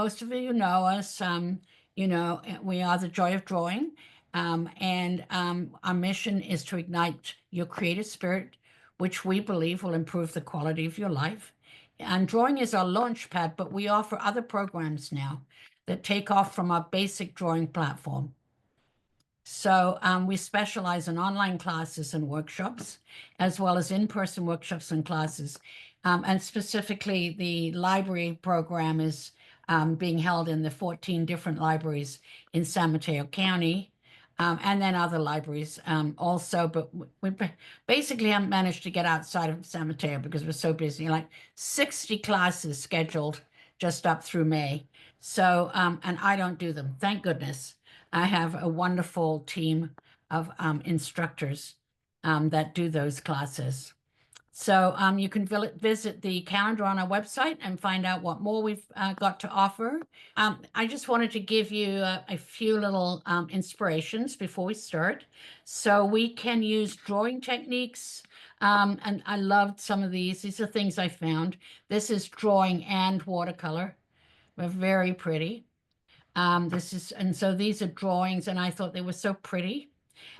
most of you know us. We are the Joy of Drawing. Our mission is to ignite your creative spirit, which we believe will improve the quality of your life. And drawing is our launch pad, but we offer other programs now that take off from our basic drawing platform. So we specialize in online classes and workshops, as well as in-person workshops and classes. And specifically, the library program is being held in the 14 different libraries in San Mateo County, and then other libraries also. But we basically haven't managed to get outside of San Mateo because we're so busy. Like 60 classes scheduled just up through May. So, and I don't do them, thank goodness. I have a wonderful team of instructors that do those classes. So you can visit the calendar on our website and find out what more we've got to offer. I just wanted to give you a few little inspirations before we start. So we can use drawing techniques. And I loved some of these. These are things I found. This is drawing and watercolor. They're very pretty. And so these are drawings, and I thought they were so pretty.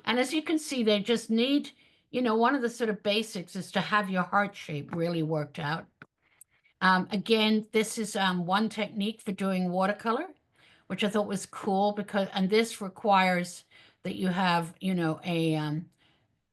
And as you can see, they just need, one of the sort of basics is to have your heart shape really worked out. Again, this is one technique for doing watercolor, which I thought was cool and this requires that you have, a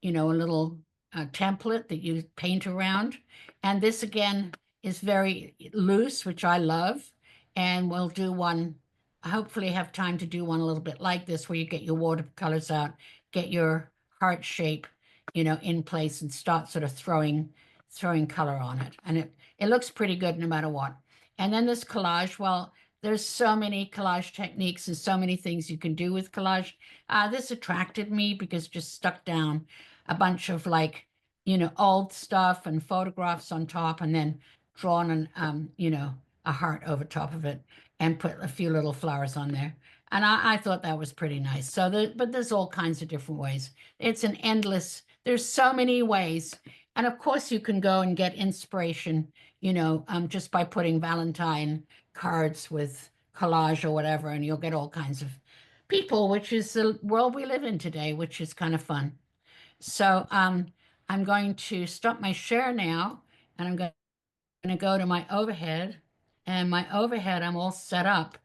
little template that you paint around. And this again is very loose, which I love. And we'll do one, hopefully have time to do one a little bit like this, where you get your watercolors out, get your heart shape, in place and start sort of throwing color on it. And it looks pretty good no matter what. And then this collage, well, there's so many collage techniques and so many things you can do with collage. This attracted me because it just stuck down a bunch of old stuff and photographs on top, and then drawn a heart over top of it and put a few little flowers on there. And I thought that was pretty nice. But there's all kinds of different ways. There's so many ways. And of course you can go and get inspiration, just by putting Valentine cards with collage or whatever, and you'll get all kinds of people, which is the world we live in today, which is kind of fun. So I'm going to stop my share now, and I'm going to go to my overhead. And my overhead, I'm all set up.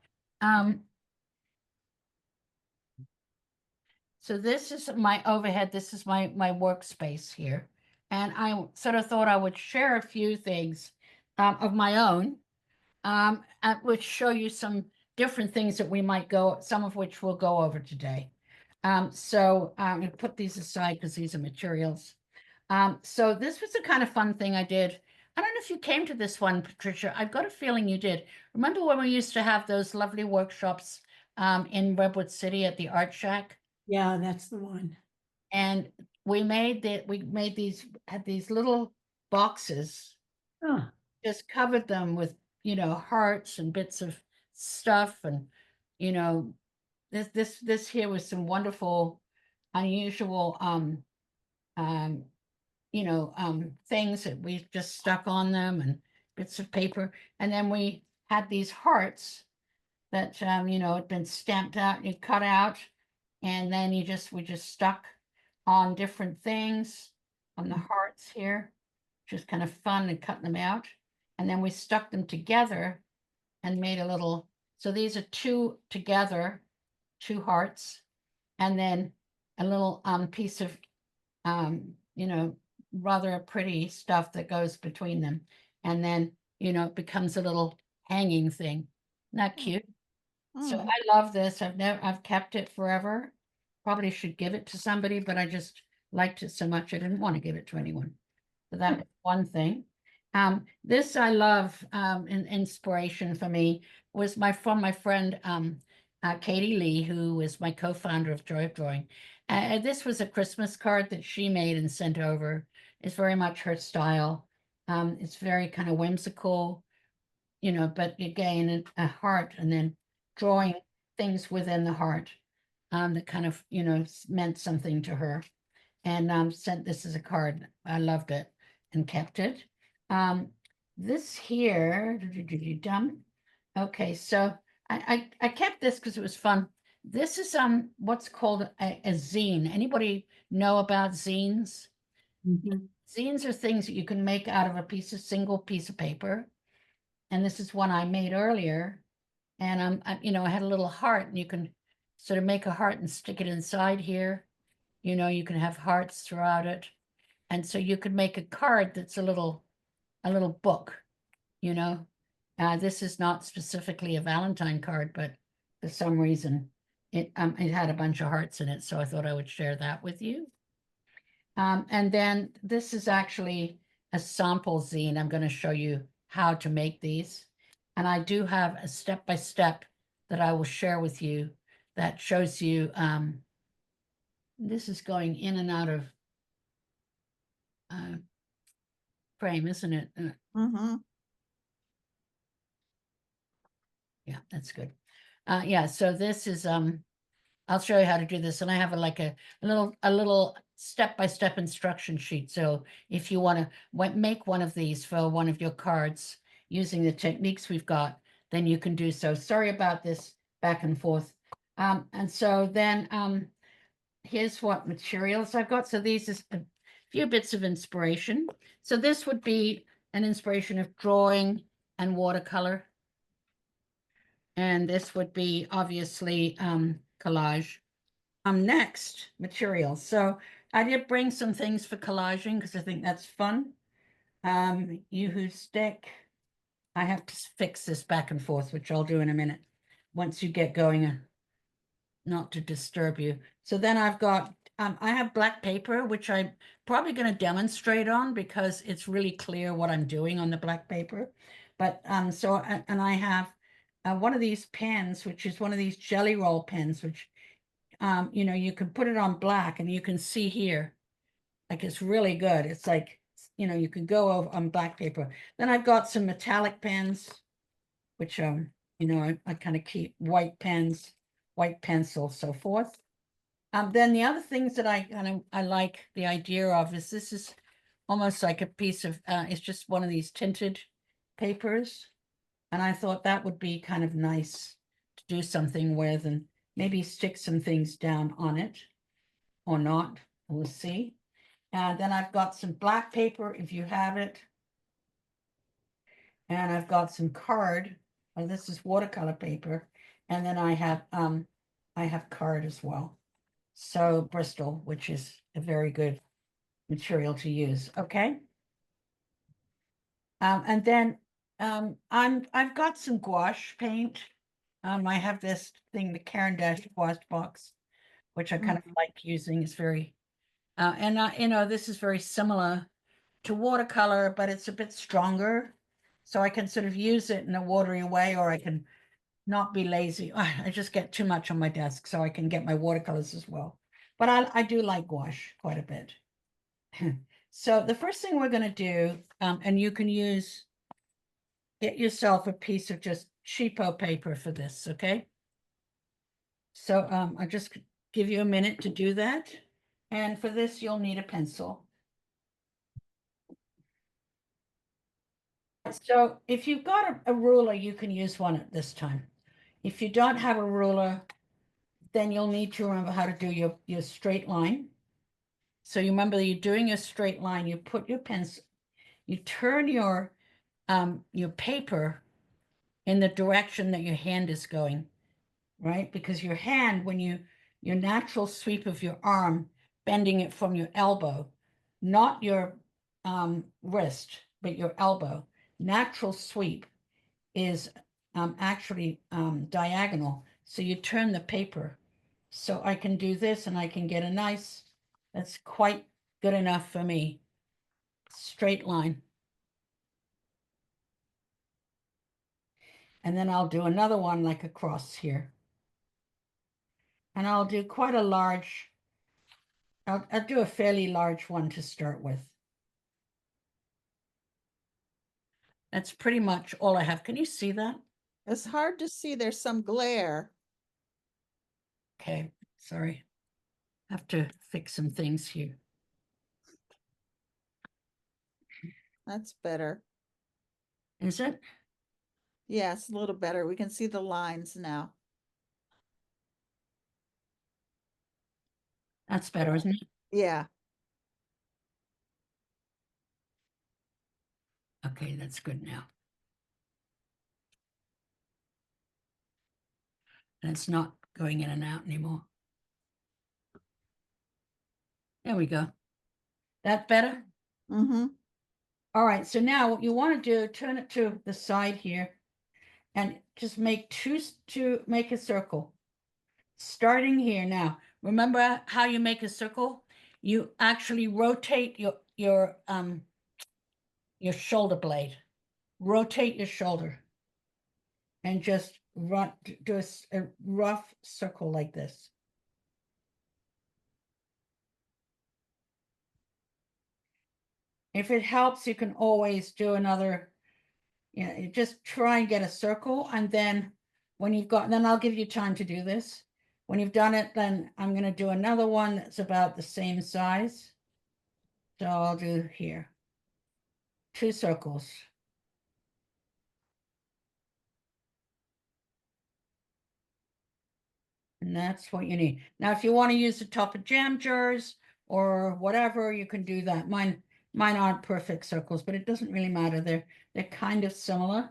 So this is my overhead. This is my workspace here. And I sort of thought I would share a few things of my own, which show you some different things that we might some of which we'll go over today. So I'm going to put these aside because these are materials. So this was a kind of fun thing I did. I don't know if you came to this one, Patricia. I've got a feeling you did. Remember when we used to have those lovely workshops in Redwood City at the Art Shack? Yeah, that's the one. And had these little boxes, just covered them with, hearts and bits of stuff. And, this here was some wonderful, unusual, things that we just stuck on them, and bits of paper. And then we had these hearts that, had been stamped out and you cut out. And then we just stuck on different things on the hearts here, which is kind of fun, and cut them out. And then we stuck them together and made so these are two together, two hearts, and then a little piece of, rather pretty stuff that goes between them. And then, it becomes a little hanging thing. Isn't that cute? So I love this. I've kept it forever. Probably should give it to somebody, but I just liked it so much I didn't want to give it to anyone. So that was one thing. This I love, inspiration for me was from my friend Katie Lee, who is my co-founder of Joy of Drawing. This was a Christmas card that she made and sent over. It's very much her style. It's very kind of whimsical, but again, a heart, and then drawing things within the heart that kind of, meant something to her. And sent this as a card. I loved it and kept it. This here, Okay, so I kept this because it was fun. This is what's called a zine. Anybody know about zines? Zines are things that you can make out of single piece of paper. And this is one I made earlier. And I had a little heart, and you can sort of make a heart and stick it inside here. You can have hearts throughout it. And so you could make a card that's a little book, you know. This is not specifically a Valentine card, but for some reason it had a bunch of hearts in it, so I thought I would share that with you. And then this is actually a sample zine. I'm going to show you how to make these. And I do have a step-by-step that I will share with you that shows you, this is going in and out of frame, isn't it? Yeah, that's good. Yeah, so this is, I'll show you how to do this. And I have a little step-by-step instruction sheet. So if you want to make one of these for one of your cards using the techniques we've got, then you can do so. Sorry about this back and forth. And so then here's what materials I've got. So these is a few bits of inspiration. So this would be an inspiration of drawing and watercolor. And this would be obviously collage. Next, materials. So I did bring some things for collaging because I think that's fun. Yoo-hoo stick. I have to fix this back and forth, which I'll do in a minute once you get going, not to disturb you. So then I've got, I have black paper, which I'm probably going to demonstrate on because it's really clear what I'm doing on the black paper. But and I have one of these pens, which is one of these jelly roll pens, which you can put it on black and you can see here, like it's really good. It's like, you can go over on black paper. Then I've got some metallic pens, which, I kind of keep white pens, white pencil, so forth. Then the other things that I like the idea of is this is almost like a piece of, it's just one of these tinted papers. And I thought that would be kind of nice to do something with and maybe stick some things down on it or not. We'll see. And then I've got some black paper if you have it. And I've got some card. Oh, this is watercolor paper. And then I have card as well. So Bristol, which is a very good material to use. Okay. And then I've got some gouache paint. I have this thing, the Caran d'Ache gouache box, which I kind of like using. It's very, this is very similar to watercolor, but it's a bit stronger. So I can sort of use it in a watery way, or I can not be lazy. I just get too much on my desk, so I can get my watercolors as well. But I do like gouache quite a bit. So the first thing we're going to do, and you can get yourself a piece of just cheapo paper for this, okay? So I'll just give you a minute to do that. And for this, you'll need a pencil. So if you've got a ruler, you can use one at this time. If you don't have a ruler, then you'll need to remember how to do your straight line. So you remember that you're doing your straight line, you put your pencil, you turn your paper in the direction that your hand is going, right? Because your hand, your natural sweep of your arm, bending it from your elbow, not your wrist, but your elbow, natural sweep is actually diagonal. So you turn the paper. So I can do this and I can get a nice, that's quite good enough for me, straight line. And then I'll do another one like across here. And I'll do quite a large, I'll do a fairly large one to start with. That's pretty much all I have. Can you see that? It's hard to see. There's some glare. Okay, sorry. I have to fix some things here. That's better. Is it? Yes, a little better. We can see the lines now. That's better, isn't it? Yeah. Okay, that's good now. And it's not going in and out anymore. There we go. That better? Mm-hmm. All right, so now what you want to do, turn it to the side here and just make to make a circle. Starting here now. Remember how you make a circle? You actually rotate your shoulder blade. Rotate your shoulder and just do a rough circle like this. If it helps, you can always do another, you just try and get a circle. And then when you've got, then I'll give you time to do this. When you've done it, then I'm going to do another one that's about the same size. So I'll do here, 2 circles. And that's what you need. Now, if you want to use the top of jam jars or whatever, you can do that. Mine aren't perfect circles, but it doesn't really matter. They're kind of similar.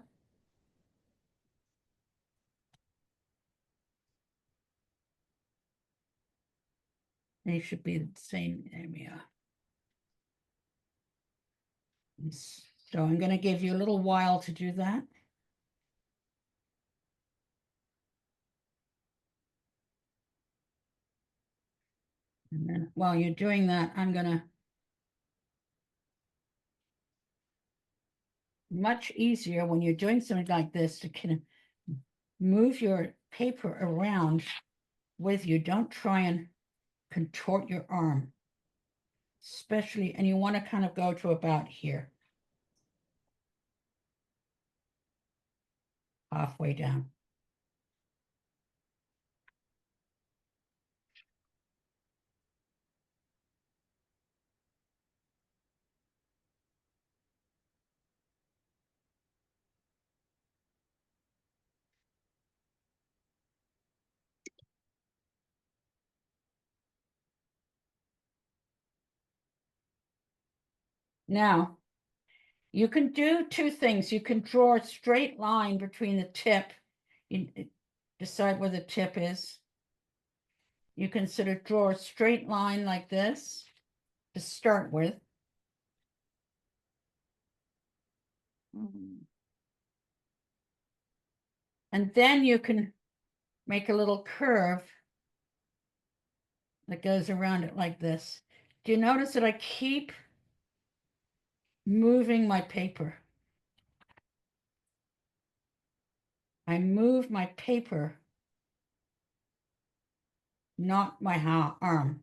They should be the same. There we are. So I'm going to give you a little while to do that. And then while you're doing that, I'm going to much easier when you're doing something like this to kind of move your paper around with you. Don't try and contort your arm, especially, and you want to kind of go to about here, halfway down. Now, you can do 2 things. You can draw a straight line between the tip. You decide where the tip is. You can sort of draw a straight line like this to start with. Mm-hmm. And then you can make a little curve that goes around it like this. Do you notice that I keep moving my paper? I move my paper, not my arm.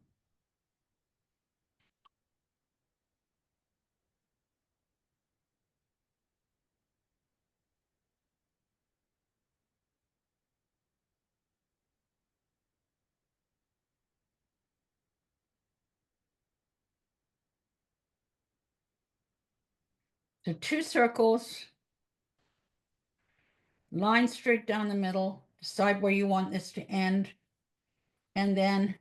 So 2 circles, line straight down the middle, decide where you want this to end, and then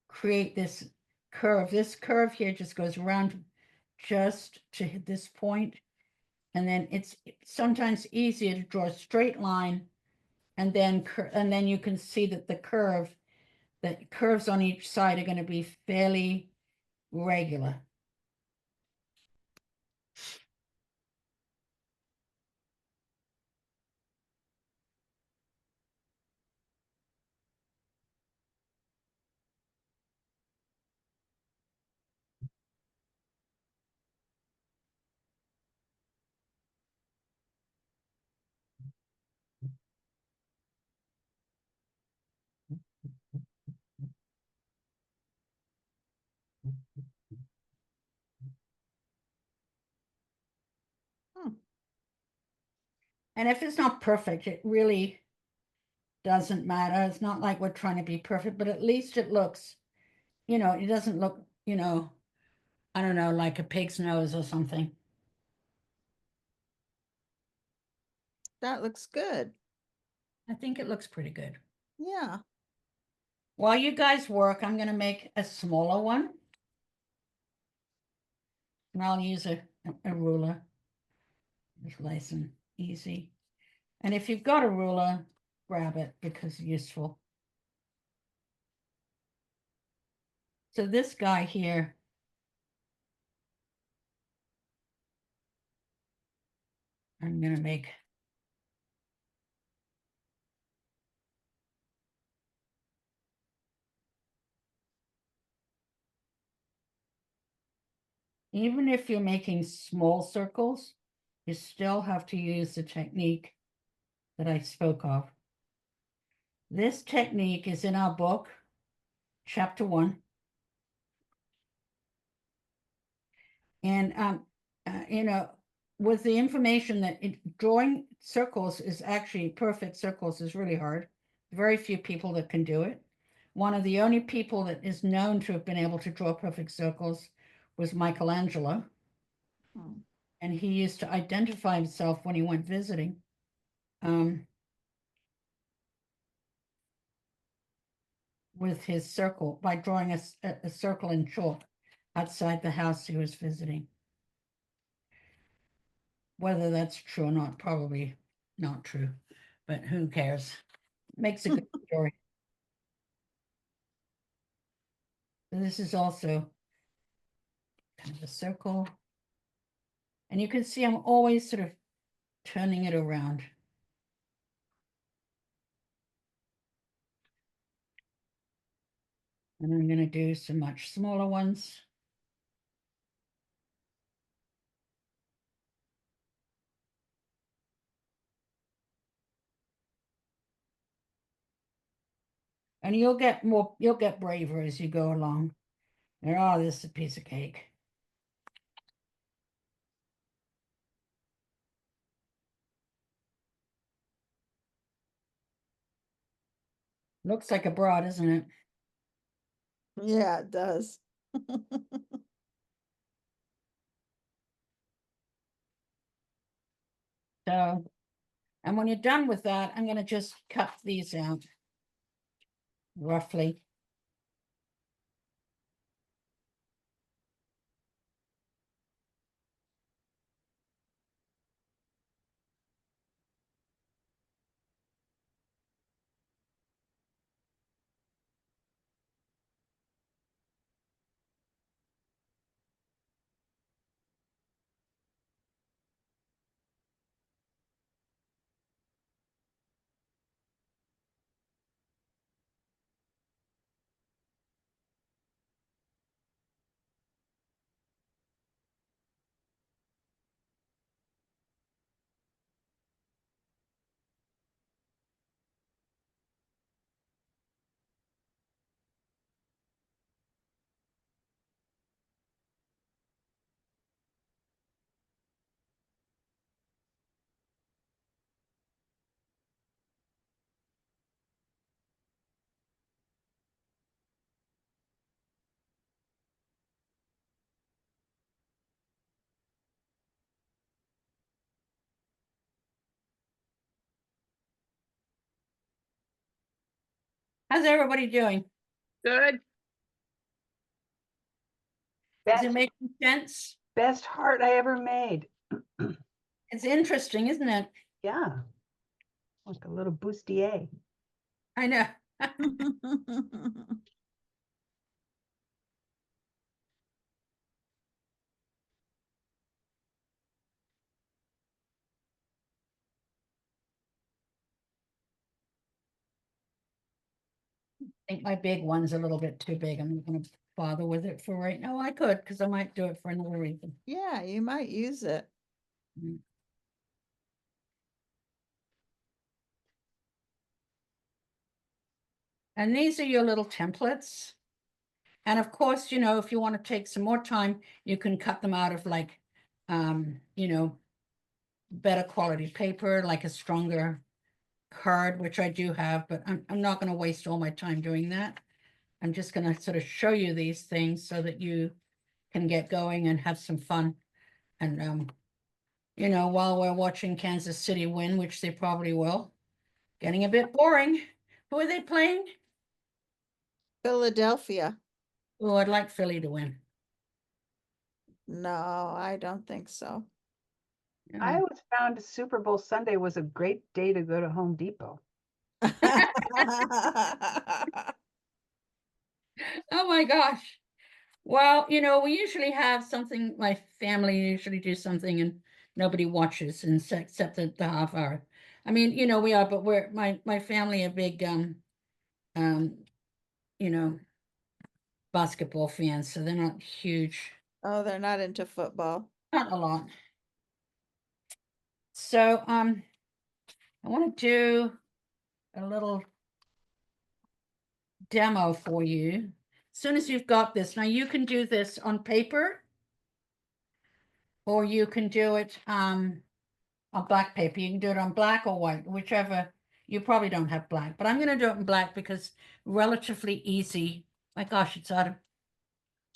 create this curve. This curve here just goes around just to hit this point. And then it's sometimes easier to draw a straight line and then you can see that the curves on each side are going to be fairly regular. Hmm. And if it's not perfect, it really doesn't matter. It's not like we're trying to be perfect, but at least it looks, it doesn't look, I don't know, like a pig's nose or something. That looks good. I think it looks pretty good. Yeah. While you guys work, I'm going to make a smaller one. And I'll use a ruler. It's nice and easy. And if you've got a ruler, grab it because it's useful. So this guy here, I'm going to make even if you're making small circles, you still have to use the technique that I spoke of. This technique is in our book, chapter 1. And, you know, with the information that drawing circles is actually perfect circles is really hard. Very few people that can do it. One of the only people that is known to have been able to draw perfect circles was Michelangelo. Hmm. And he used to identify himself when he went visiting. With his circle by drawing a circle in chalk outside the house he was visiting. Whether that's true or not, probably not true, but who cares? Makes a good story. So this is also kind of a circle. And you can see I'm always sort of turning it around. And I'm going to do some much smaller ones. And you'll get braver as you go along. Oh, this is a piece of cake. Looks like a broad, isn't it? Yeah, it does. So, and when you're done with that, I'm going to just cut these out roughly. How's everybody doing? Good. Is it Best, making sense? best heart I ever made. It's interesting, isn't it? Yeah. Like a little bustier. I know. I think my big one's a little bit too big. I'm not going to bother with it for right now. I could, because I might do it for another reason. Yeah, you might use it. Mm. And these are your little templates. And of course, you know, if you want to take some more time, you can cut them out of like, you know, better quality paper, like a stronger card, which I do have, but I'm not going to waste all my time doing that. I'm just going to sort of show you these things so that you can get going and have some fun. And you know, while we're watching Kansas City win, which they probably will. Getting a bit boring. Who are they playing? Philadelphia. Oh, I'd like Philly to win. No, I don't think so. Yeah. I always found Super Bowl Sunday was a great day to go to Home Depot. Oh my gosh. Well, you know, we usually have something, my family usually do something and nobody watches and except the half hour. I mean, you know, we are, but we're my family a big um, you know, basketball fans, so they're not huge, Oh, they're not into football. not a lot. So I want to do a little demo for you. As soon as you've got this, now you can do this on paper or you can do it on black paper. You can do it on black or white, whichever. You probably don't have black, but I'm going to do it in black because relatively easy. My gosh, it's out of,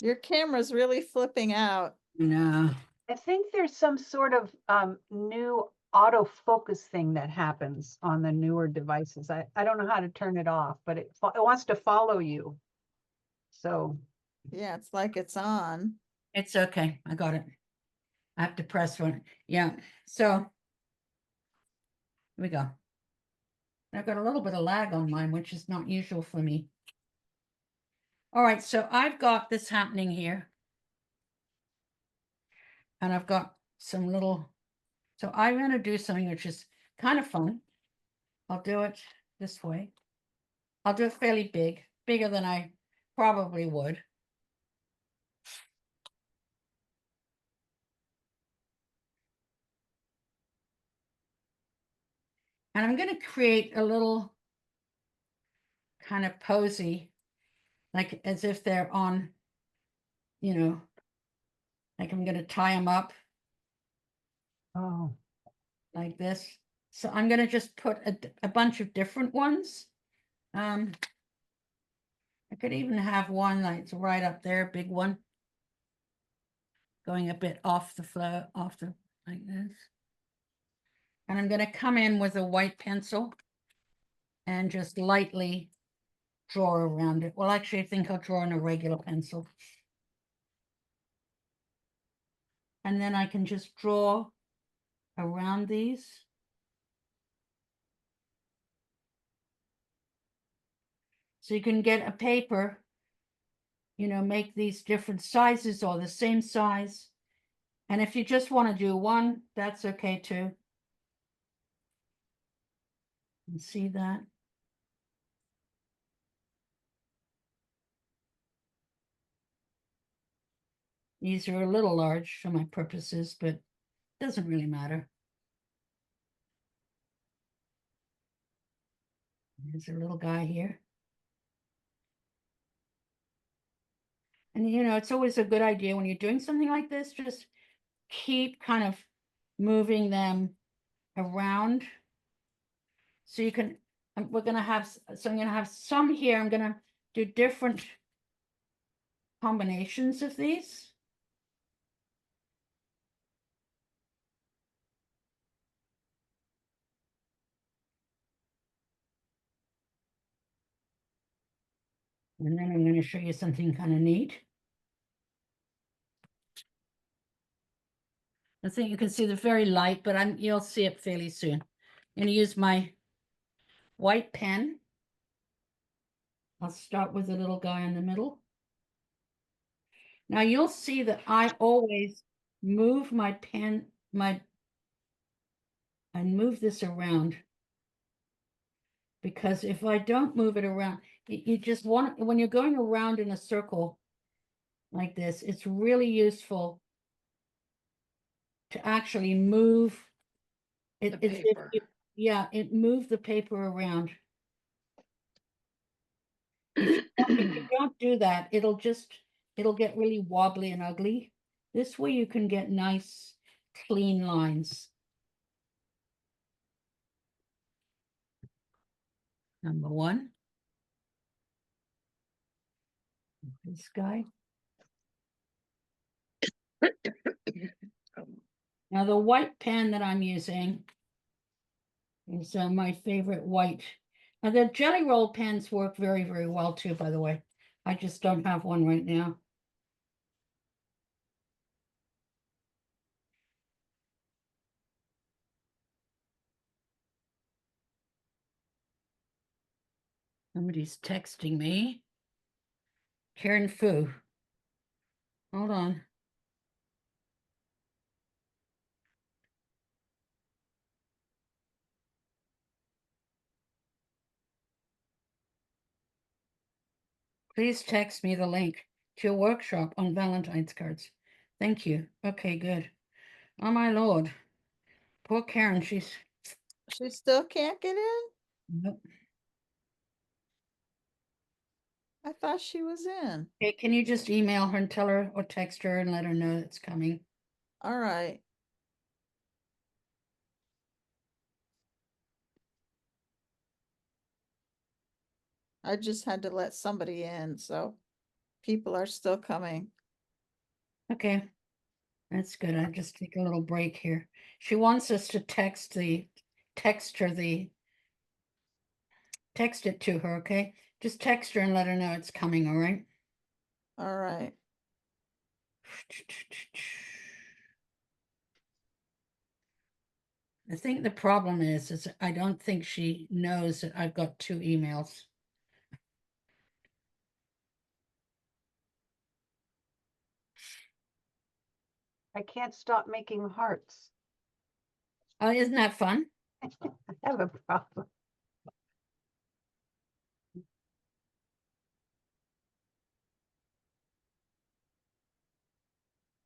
Your camera's really flipping out. no. I think there's some sort of new autofocus thing that happens on the newer devices. I don't know how to turn it off, but it wants to follow you. So Yeah, it's like it's on. It's okay. I got it. I have to press one. Yeah. So here we go. I've got a little bit of lag on mine, which is not usual for me. All right, so I've got this happening here. And I've got some little, so I'm going to do something which is kind of fun. I'll do it this way. I'll do it fairly big, bigger than I probably would. And I'm going to create a little kind of posy, like as if they're on, you know, like I'm going to tie them up oh, like this. So I'm going to just put a bunch of different ones. I could even have one that's right up there, big one, going a bit off the flow, like this. And I'm going to come in with a white pencil and just lightly draw around it. Well, actually, I think I'll draw in a regular pencil. And then I can just draw around these. So you can get a paper, you know, make these different sizes or the same size. And if you just want to do one, that's okay too. And see that? These are a little large for my purposes, but it doesn't really matter. There's a little guy here. And you know, it's always a good idea when you're doing something like this, just keep kind of moving them around. So you can, we're gonna have, so I'm gonna have some here. I'm gonna do different combinations of these. And then I'm going to show you something kind of neat. I think you can see they're very light, but you'll see it fairly soon. I'm going to use my white pen. I'll start with the little guy in the middle. Now you'll see that I always move my pen, I move this around. Because if I don't move it around, you just want, when you're going around in a circle like this, it's really useful to actually move it. The paper. Yeah, it moved the paper around. If you don't do that, it'll get really wobbly and ugly. This way you can get nice, clean lines. Number one. This guy. Now, the white pen that I'm using is my favorite white. Now, the Jelly Roll pens work very, very well too, by the way. I just don't have one right now. Somebody's texting me. Karen Fu. Hold on. Please text me the link to your workshop on Valentine's cards. Thank you. Okay, good. Oh my Lord. Poor Karen, She still can't get in? nope. I thought she was in. Okay, can you just email her and tell her or text her and let her know it's coming? All right. I just had to let somebody in, so people are still coming. Okay. That's good. I'll just take a little break here. She wants us to text it to her, okay? Just text her and let her know it's coming, all right? All right. I think the problem is I don't think she knows that I've got 2 emails. I can't stop making hearts. Oh, isn't that fun? I have a problem.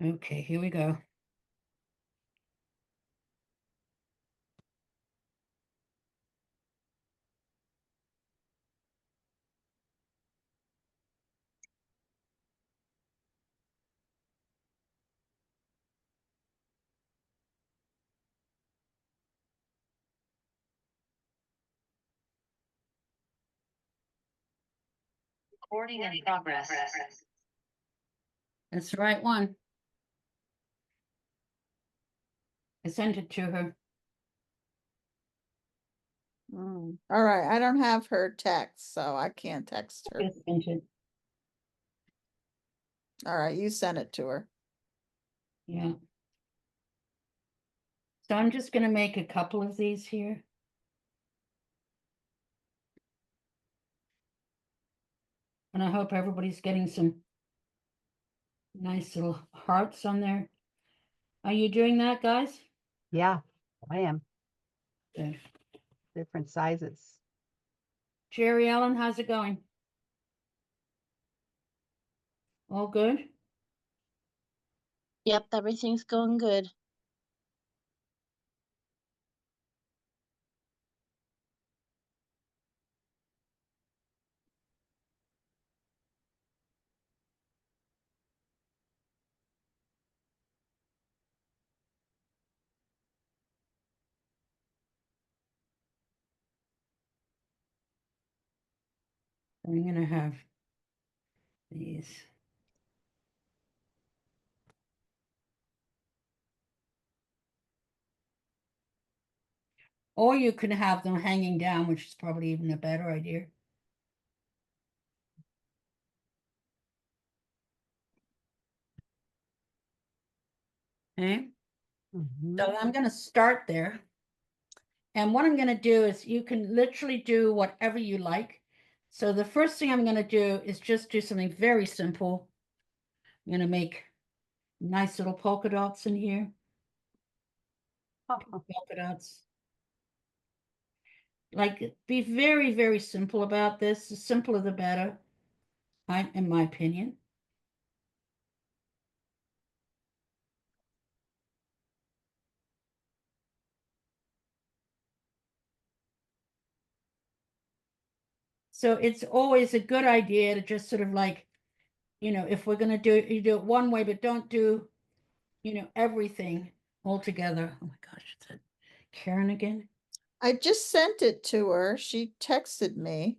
Okay, here we go. Recording in progress. That's the right one. I sent it to her. All right. I don't have her text, so I can't text her. I sent it. All right. You sent it to her. Yeah. So I'm just going to make a couple of these here. And I hope everybody's getting some nice little hearts on there. Are you doing that, guys? Yeah, I am. Good. Different sizes. Jerry Ellen, how's it going? All good? Yep, everything's going good. I'm going to have these. Or you can have them hanging down, which is probably even a better idea. Okay, Mhm. so I'm going to start there. And what I'm going to do is you can literally do whatever you like. So the first thing I'm going to do is just do something very simple. I'm going to make nice little polka dots in here. Oh, Polka dots. Like, be very, very simple about this. The simpler the better, in my opinion. So it's always a good idea to just sort of like, if we're going to do it, you do it one way, but don't do, everything all together. Oh my gosh, is that Karen again? I just sent it to her. She texted me.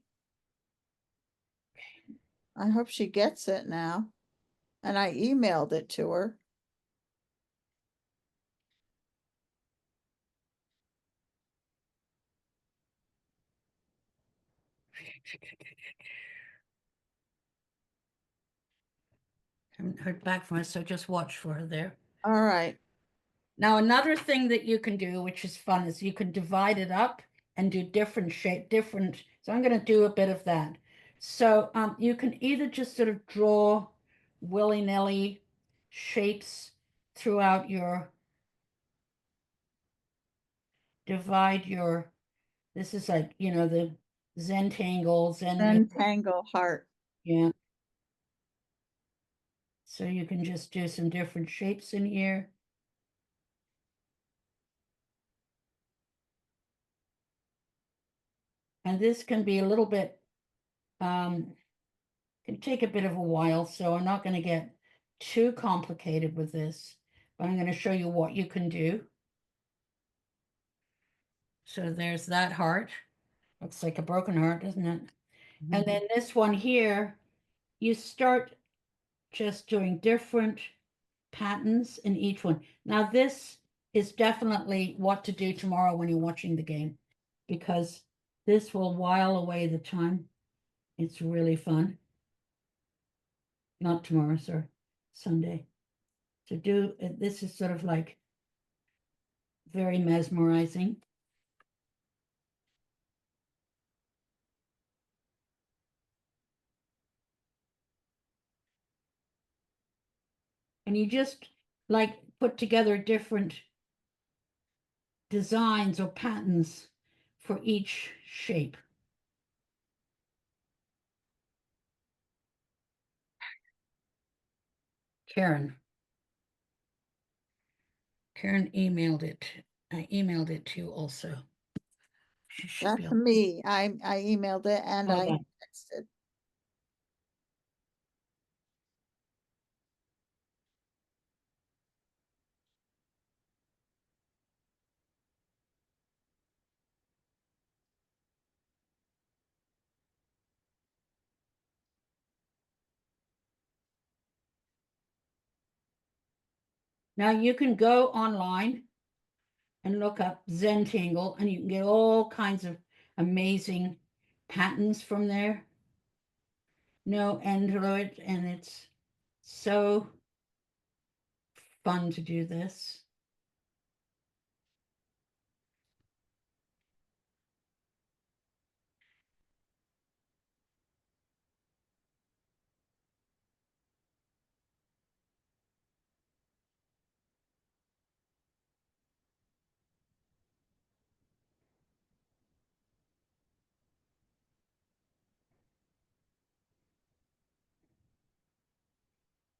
I hope she gets it now. And I emailed it to her. Haven't heard back from her, so just watch for her there. All right. Now, another thing that you can do, which is fun, is you can divide it up and do different shape, so I'm going to do a bit of that. So you can either just sort of draw willy-nilly shapes throughout this is like, the Zentangle, Then tangle heart. yeah. So you can just do some different shapes in here. And this can be a little bit, can take a bit of a while, so I'm not going to get too complicated with this, but I'm going to show you what you can do. So there's that heart. Looks like a broken heart, doesn't it? And then this one here, you start just doing different patterns in each one. Now this is definitely what to do tomorrow when you're watching the game, because this will while away the time. It's really fun. Not tomorrow, sir, Sunday. To do this is sort of like very mesmerizing. And you just like put together different designs or patterns for each shape. Karen emailed it. I emailed it to you also. She should be That's able. me. I emailed it and I Okay. texted. Now you can go online and look up Zentangle, and you can get all kinds of amazing patterns from there. No end to it, and it's so fun to do this.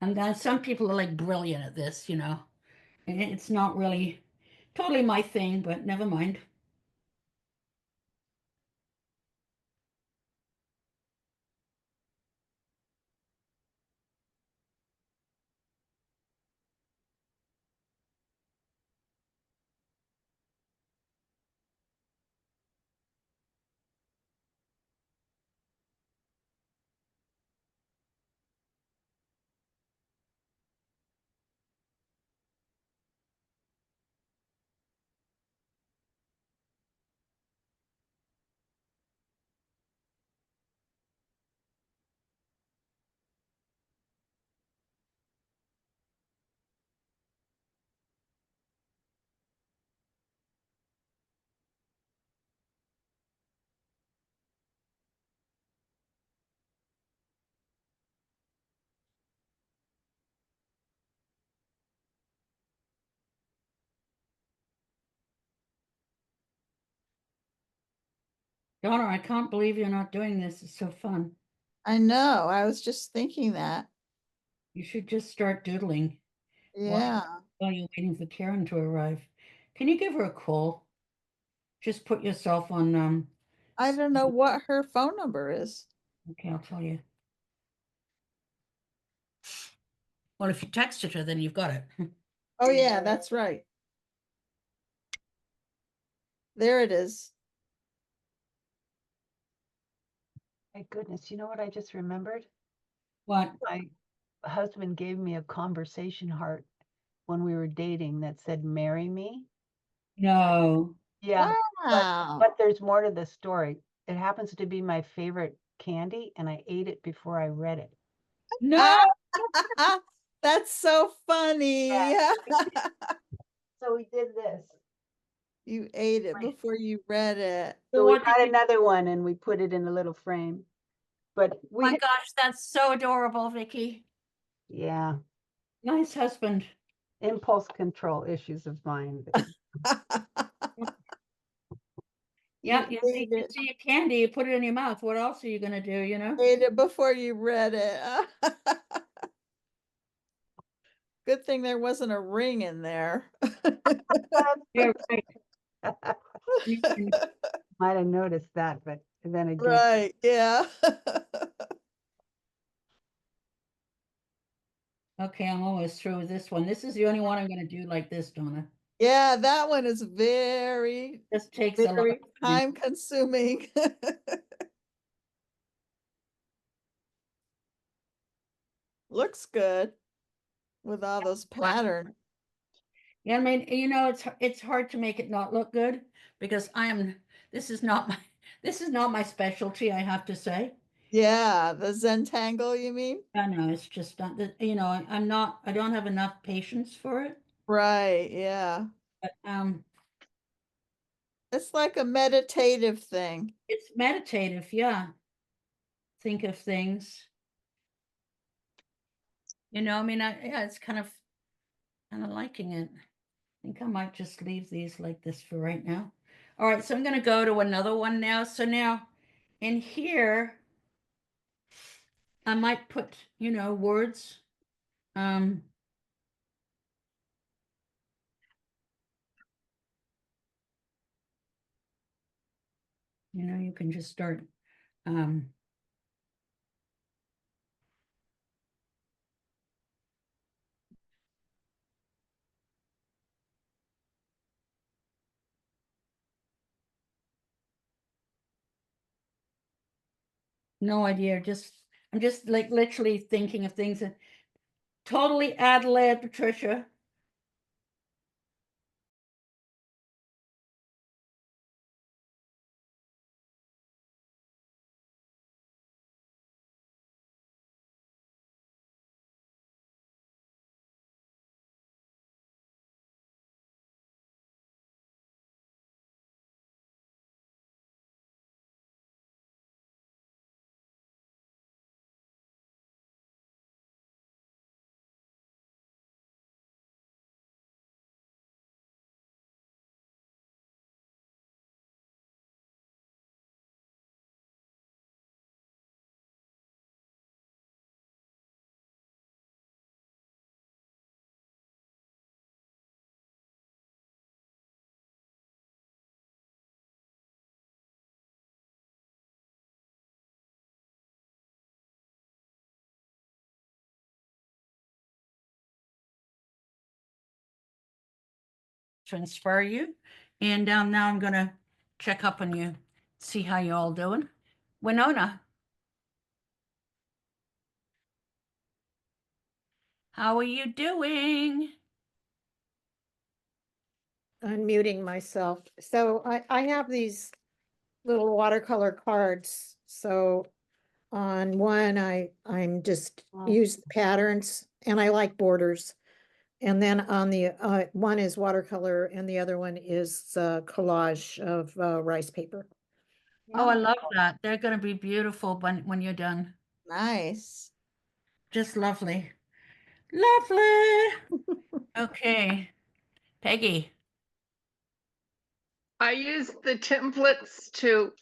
And then some people are like brilliant at this, and it's not really totally my thing, but never mind. Donna, I can't believe you're not doing this. It's so fun. I know. I was just thinking that. You should just start doodling Yeah. while you're waiting for Karen to arrive. Can you give her a call? Just put yourself on, I don't know what her phone number is. okay, I'll tell you. Well, if you texted her, then you've got it. Oh, yeah, that's right. There it is. My goodness, you know what I just remembered? What? My husband gave me a conversation heart when we were dating that said, "Marry me." No. Yeah, Wow. but there's more to the story. it happens to be my favorite candy, and I ate it before I read it. No, That's so funny. Yeah. So we did this. You ate it Right. before you read it. So we what did got you- another one and we put it in a little frame. But oh we, my gosh, that's so adorable, Vicky. yeah, Nice husband. impulse control issues of mine. Yeah, You you ate it. see a candy, you put it in your mouth. What else are you gonna do, you know? Ate it before you read it. Good thing there wasn't a ring in there. Yeah, right. You can- Might have noticed that, but then again, Right, yeah. Okay, I'm almost through with this one. This is the only one I'm gonna do like this, Donna. Yeah, that one is very, This takes a lot. very of time. time consuming. Looks good with all those patterns. Yeah, I mean, you know, it's hard to make it not look good because this is not my this is not my specialty, I have to say. Yeah, the Zentangle, you mean? I know it's just not that, you know, I don't have enough patience for it. Right, yeah. But It's like a meditative thing. it's meditative, yeah. Think of things. You know, I mean, yeah, it's kind of liking it. I think I might just leave these like this for right now. All right, so I'm going to go to another one now. So now in here, I might put, you know, words. You know, you can just start. No idea. I'm just like literally thinking of things that totally ad lib, Patricia. Transfer you. And now I'm going to check up on you, see how you all doing. Winona, how are you doing? Unmuting myself. So I have these little watercolor cards. So on one, I'm just Wow. use patterns and I like borders. And then on the one is watercolor and the other one is collage of rice paper. Oh, I love that. They're going to be beautiful when you're done. Nice. Just lovely. Lovely. Okay. Peggy. I used the templates to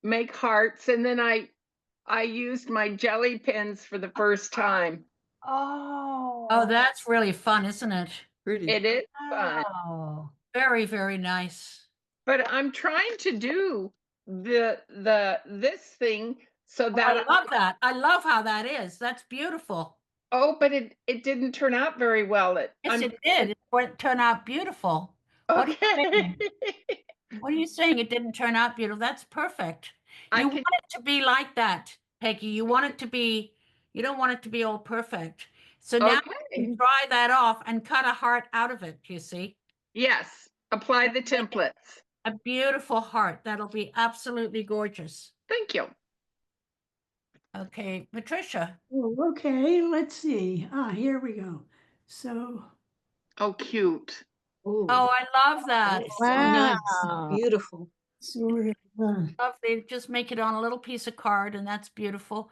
make hearts, and then I used my jelly pens for the first time. Oh. Oh, that's really fun, isn't it? Pretty. It is fun, Wow. Very, very nice. but I'm trying to do this thing so Oh, that I love that. I love how that is. That's beautiful. but it didn't turn out very well. Yes, it did. It turned out beautiful. What are you Okay. saying? What are you saying? It didn't turn out beautiful. That's perfect. I You can- want it to be like that, Peggy. You want it to be, you don't want it to be all perfect. So now you Okay. can dry that off and cut a heart out of it, you see? Yes, apply the templates. a beautiful heart. That'll be absolutely gorgeous. Thank you. Okay, Patricia. Oh, okay, let's see. Here we go. So, Oh, cute. Oh, I love that. it's so nice, Wow. beautiful. Sort of, Lovely. Just make it on a little piece of card, and that's beautiful.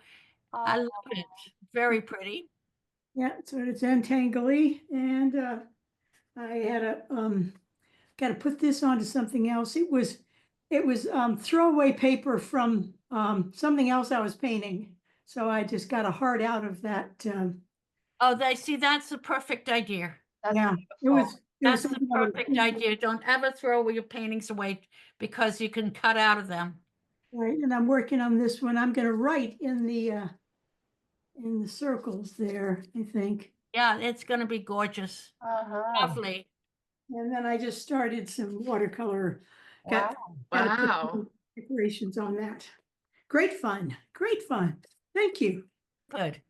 I love it. Very pretty. yeah, sort of untangly, and I had got to put this onto something else. It was throwaway paper from something else I was painting, so I just got a heart out of that. Oh, they see that's the perfect idea. That's Yeah, beautiful. it was That's the something I was perfect painting. idea. Don't ever throw your paintings away because you can cut out of them. Right, and I'm working on this one. I'm gonna write in the circles there, I think. Yeah, it's going to be gorgeous. Uh-huh. Lovely. And then I just started some watercolor. Got, Wow. gotta put Wow. some decorations on that. Great fun, great fun. Thank you. Good.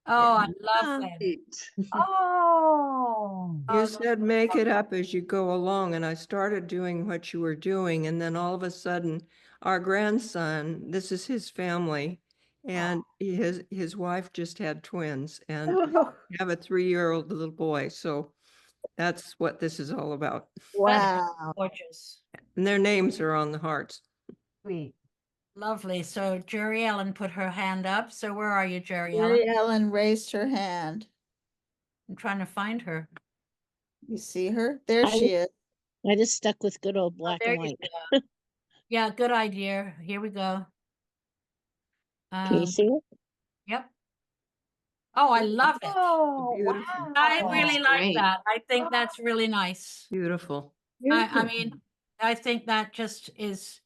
Oh, I love that. Neat. Oh. Oh, You said make it up as you go along, and I started doing what you were doing, and then all of a sudden, our grandson, this is his family, and his wife just had twins, and we have a 3-year-old little boy, so that's what this is all about. Wow. gorgeous. And their names are on the hearts. Sweet. Lovely. So Jerry Ellen put her hand up. So where are you, Jerry Mary Ellen? Ellen raised her hand. I'm trying to find her. You see her? There I she is. I just stuck with good old Oh, black there and you white. go. Yeah, good idea. Here we go. Can you see it? Yep. Oh, I love it. Oh, Beautiful. wow. I Oh, really that's like great. that. I think that's really nice. Beautiful. I mean, I think that just is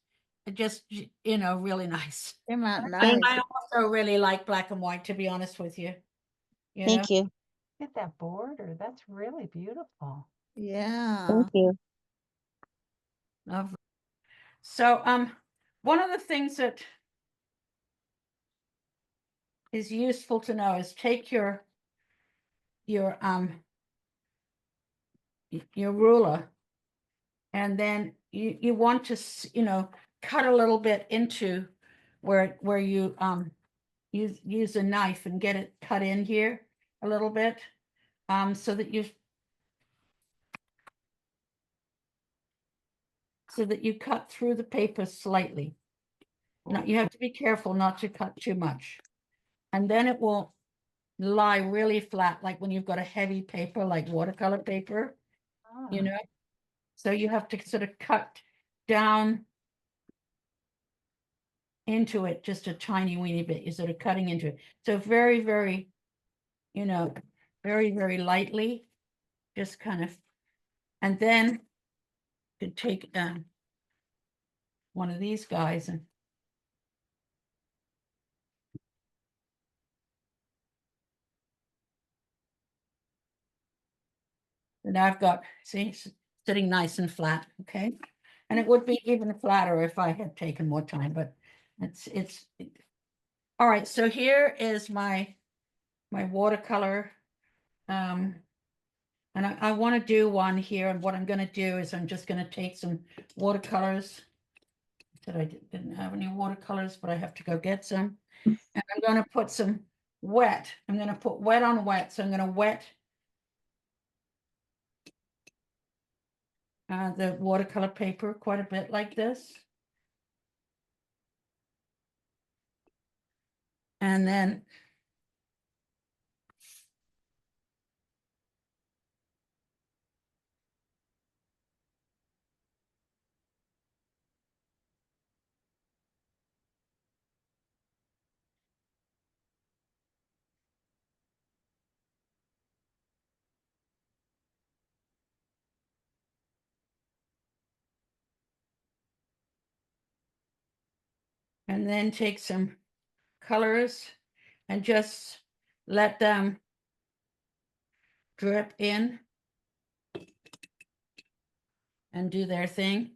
just, really nice. Came out Thank nice. I also really like black and white, to be honest with you. You know? Thank you. Look at that border. That's really beautiful. Yeah. Thank you. Lovely. So, one of the things that is useful to know is take your ruler, and then you want to cut a little bit into where you use a knife and get it cut in here a little bit, so that you cut through the paper slightly. Now you have to be careful not to cut too much, and then it will lie really flat, like when you've got a heavy paper like watercolor paper, Ah, so you have to sort of cut down into it just a tiny weeny bit. You're sort of cutting into it, so very, very, very, very lightly, just kind of. And then you could take one of these guys and I've got, see, sitting nice and flat, okay? And it would be even flatter if I had taken more time, but it's all right. So here is my watercolor. And I want to do one here, and what I'm going to do is I'm just going to take some watercolors. Said I didn't have any watercolors, but I have to go get some. And I'm going to put some wet. I'm going to put wet on wet. So I'm going to wet the watercolor paper quite a bit like this. And then take some colors and just let them drip in and do their thing.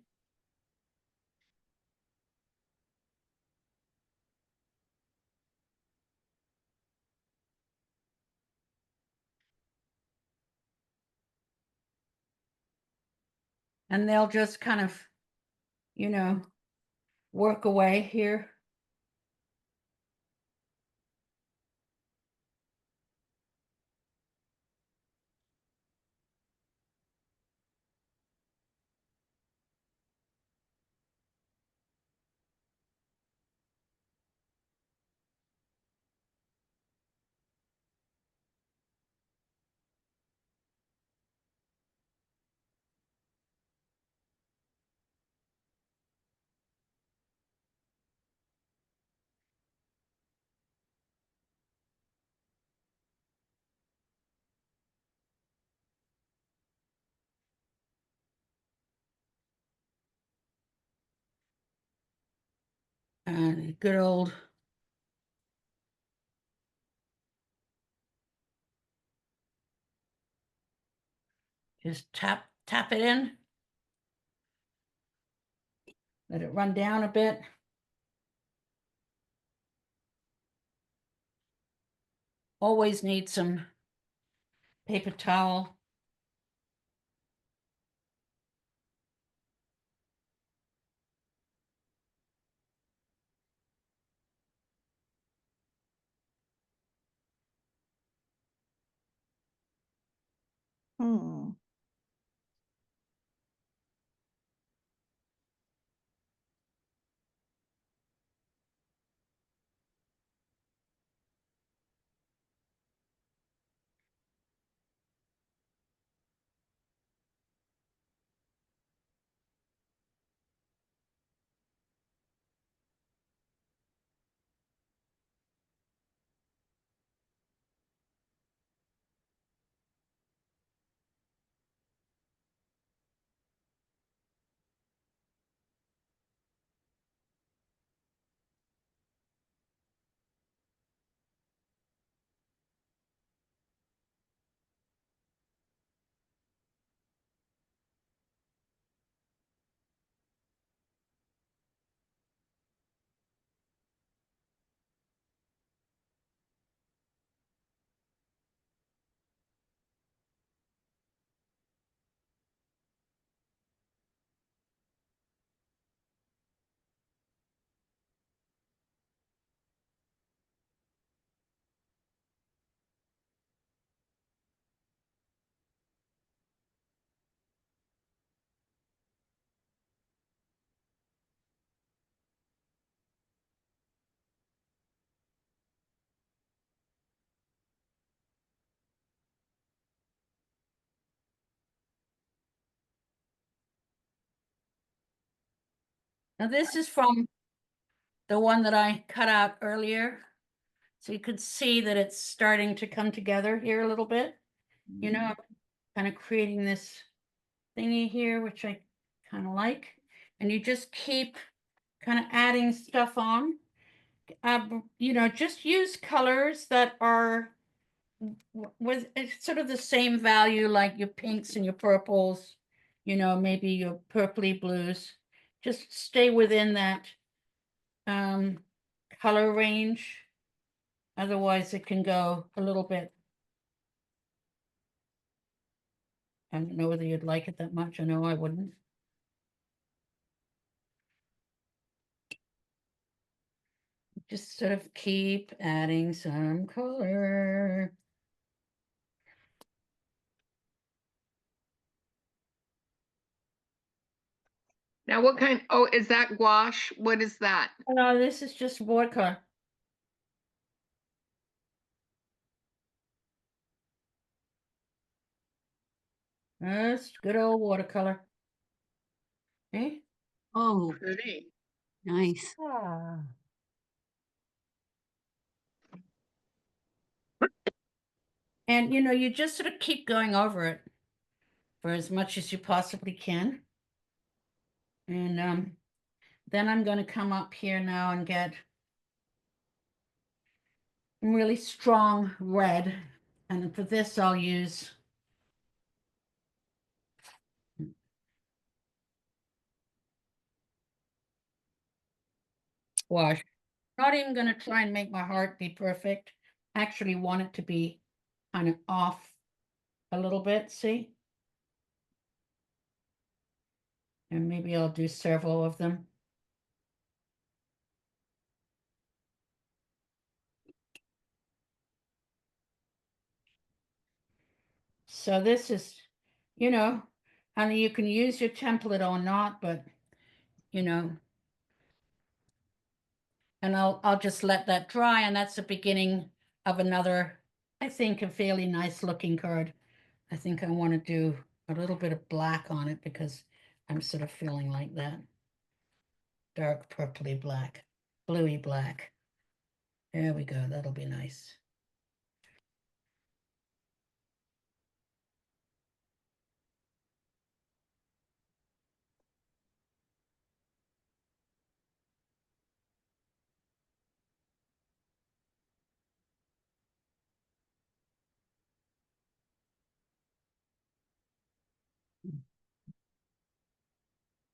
And they'll just kind of you know, work away here. And good old just tap it in. Let it run down a bit. Always need some paper towel. Hmm. Now this is from the one that I cut out earlier. So you could see that it's starting to come together here a little bit. You know, I'm kind of creating this thingy here, which I kind of like. And you just keep kind of adding stuff on. You know, just use colors that are with it's sort of the same value, like your pinks and your purples, you know, maybe your purpley blues. Just stay within that um, color range. Otherwise, it can go a little bit. I don't know whether you'd like it that much. I know I wouldn't. Just sort of keep adding some color. Now what kind, oh, is that gouache? What is that? Oh, no, this is just watercolor. That's good old watercolor. Okay. Oh, Pretty. nice. Ah, And you know, you just sort of keep going over it for as much as you possibly can. And then I'm going to come up here now and get really strong red. And for this, I'll use wash. Not even going to try and make my heart be perfect. I actually want it to be kind of off a little bit, see? And maybe I'll do several of them. So this is, you know, and you can use your template or not, but you know, and I'll just let that dry, and that's the beginning of another, I think, a fairly nice looking card. I think I want to do a little bit of black on it because I'm sort of feeling like that. Dark purpley black, bluey black. There we go. That'll be nice.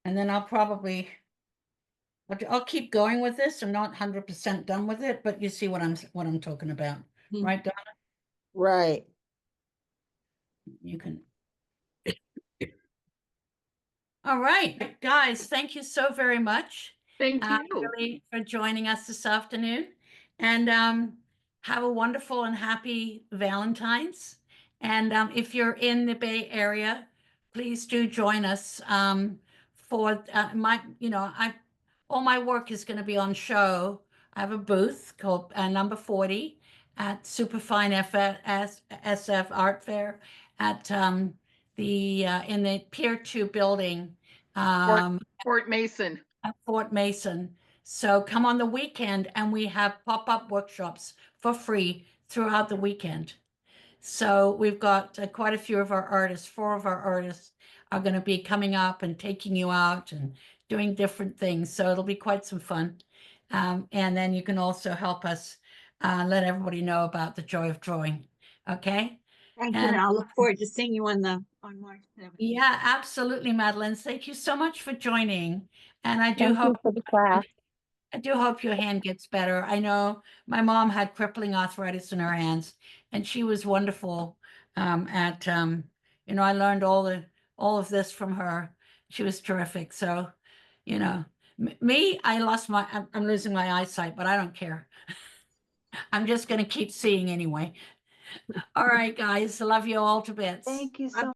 And then I'll keep going with this. I'm not 100% done with it, but you see what I'm talking about, Hmm. right, Donna? Right. You can. All right, guys, thank you so very much. Thank you. Really for joining us this afternoon, and have a wonderful and happy Valentine's. And if you're in the Bay Area, please do join us for all my work is going to be on show. I have a booth called number 40 at Superfine SF Art Fair at in the Pier 2 building Fort Mason. at Fort Mason. So come on the weekend, and we have pop-up workshops for free throughout the weekend. So we've got quite a few of our artists. 4 of our artists are going to be coming up and taking you out and doing different things. So it'll be quite some fun. And then you can also help us let everybody know about the joy of drawing. Okay. Thank you. And And I'll look forward to seeing you on March 7th. yeah, absolutely, Madeline. Thank you so much for joining. And I do Thank hope you for the class. I do hope your hand gets better. I know my mom had crippling arthritis in her hands, and she was wonderful at I learned all of this from her. She was terrific. So, me, I'm losing my eyesight, but I don't care. I'm just going to keep seeing anyway. All right, guys. Love you all to bits. Thank you so